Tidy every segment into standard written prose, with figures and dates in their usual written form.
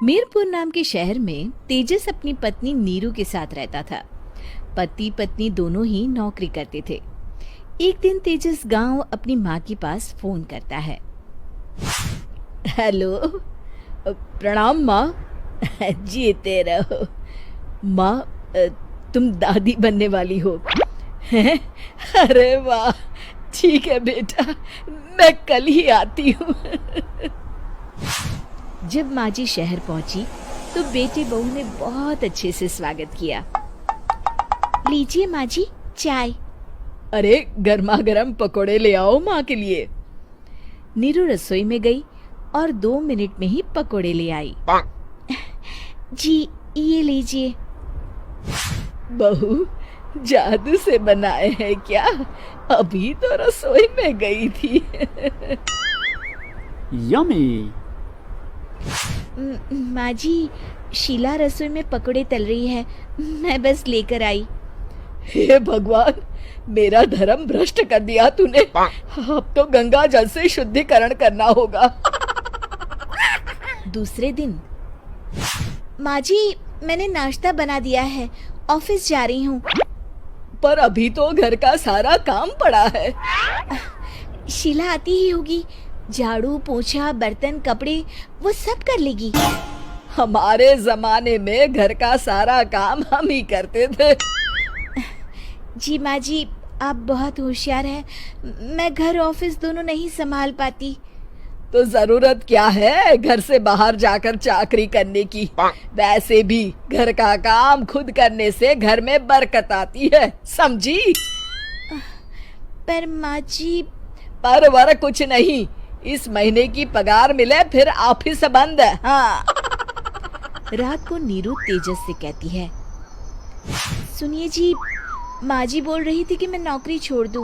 मीरपुर नाम के शहर में तेजस अपनी पत्नी नीरू के साथ रहता था। पति पत्नी दोनों ही नौकरी करते थे। एक दिन तेजस गांव अपनी माँ के पास फोन करता है। हेलो, प्रणाम माँ। जीते रहो माँ, तुम दादी बनने वाली हो हैं? अरे वाह, ठीक है बेटा, मैं कल ही आती हूँ। जब माँ जी शहर पहुंची तो बेटे बहू ने बहुत अच्छे से स्वागत किया। लीजिए माँ जी, चाय। अरे गर्मा गर्म पकोड़े ले आओ माँ के लिए। नीरू रसोई में गई और 2 मिनट में ही पकोड़े ले आई। जी ये लीजिए। बहू, जादू से बनाए हैं क्या? अभी तो रसोई में गई थी। यम्मी। माँ जी, शीला रसोई में पकोड़े तल रही है, मैं बस लेकर आई। हे भगवान, मेरा धर्म भ्रष्ट कर दिया तूने। अब तो गंगा जल से शुद्धिकरण करना होगा। दूसरे दिन, माँ जी मैंने नाश्ता बना दिया है, ऑफिस जा रही हूँ। पर अभी तो घर का सारा काम पड़ा है। शीला आती ही होगी, झाड़ू पोछा बर्तन कपड़े वो सब कर लेगी। हमारे जमाने में घर का सारा काम हम ही करते थे। जी माँ जी, आप बहुत होशियार हैं, मैं घर ऑफिस दोनों नहीं संभाल पाती। तो जरूरत क्या है घर से बाहर जाकर चाकरी करने की? वैसे भी घर का काम खुद करने से घर में बरकत आती है, समझी? पर माँ जी। पर वर कुछ नहीं, इस महीने की पगार मिले फिर ऑफिस बंद है। हाँ। रात को नीरू तेजस से कहती है, सुनिए जी, माँ जी बोल रही थी कि मैं नौकरी छोड़ दूं।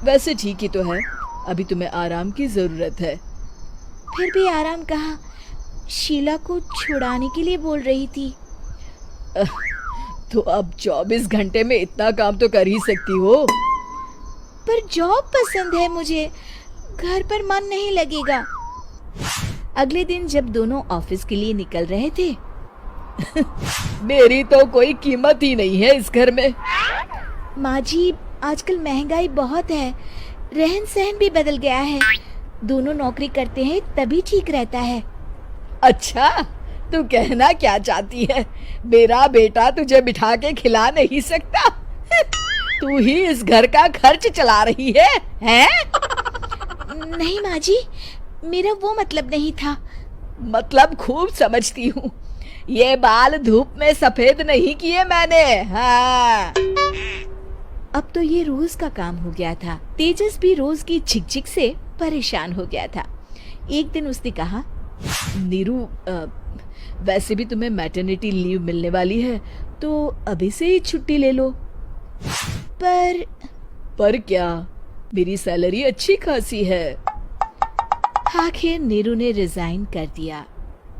वैसे ठीक ही तो है, अभी तुम्हें आराम की जरूरत है। फिर भी आराम कहाँ, शीला को छुड़ाने के लिए बोल रही थी। तो अब 24 घंटे में इतना काम तो कर ही सकती हो। पर जॉब पसंद है मुझे, घर पर मन नहीं लगेगा। अगले दिन जब दोनों ऑफिस के लिए निकल रहे थे, मेरी तो कोई कीमत ही नहीं है इस घर में। माँ जी, आजकल महंगाई बहुत है, रहन सहन भी बदल गया है, दोनों नौकरी करते हैं तभी ठीक रहता है। अच्छा, तू कहना क्या चाहती है? मेरा बेटा तुझे बिठा के खिला नहीं सकता? तू ही इस घर का खर्च चला रही है, हैं? नहीं माँ जी, मेरा वो मतलब नहीं था। मतलब खूब समझती हूँ, ये बाल धूप में सफेद नहीं किए मैंने। हाँ। अब तो ये रोज का काम हो गया था। तेजस भी रोज की झिकझिक से परेशान हो गया था। एक दिन उसने कहा, नीरू, वैसे भी तुम्हें मैटरनिटी लीव मिलने वाली है, तो अभी से ही छुट्टी ले लो। पर क्या, मेरी सैलरी अच्छी खासी है। आखिर नीरू ने रिजाइन कर दिया।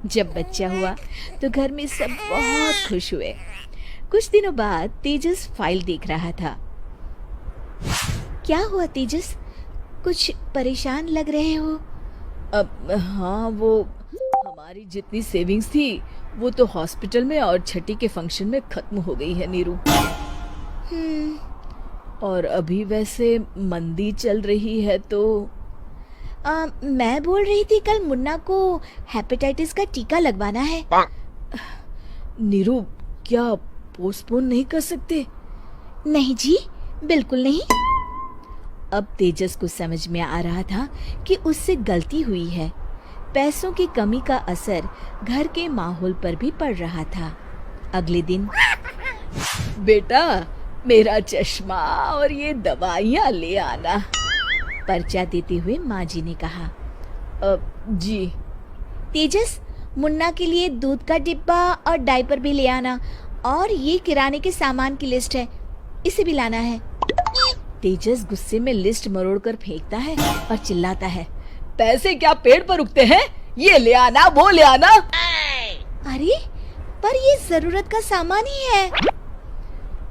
जब बच्चा हुआ तो घर में सब बहुत खुश हुए। कुछ दिनों बाद तेजस फाइल देख रहा था। क्या हुआ तेजस, कुछ परेशान लग रहे हो? हाँ, वो हमारी जितनी सेविंग्स थी वो तो हॉस्पिटल में और छठी के फंक्शन में खत्म हो गई है नीरू। और अभी वैसे मंदी चल रही है तो मैं बोल रही थी कल मुन्ना को हेपेटाइटिस का टीका लगवाना है। नीरू, क्या पोस्टपोन नहीं कर सकते? नहीं जी, बिल्कुल नहीं। अब तेजस को समझ में आ रहा था कि उससे गलती हुई है। पैसों की कमी का असर घर के माहौल पर भी पड़ रहा था। अगले दिन, बेटा मेरा चश्मा और ये दवाइयाँ ले आना, पर्चा देते हुए माँ जी ने कहा। जी। तेजस, मुन्ना के लिए दूध का डिब्बा और डायपर भी ले आना, और ये किराने के सामान की लिस्ट है, इसे भी लाना है। तेजस गुस्से में लिस्ट मरोड़कर फेंकता है और चिल्लाता है, पैसे क्या पेड़ पर उगते हैं? ये ले आना, वो ले आना। अरे, पर ये जरूरत का सामान ही है।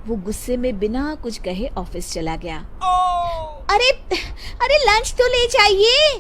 वो गुस्से में बिना कुछ कहे ऑफिस चला गया। अरे लंच तो ले जाइए।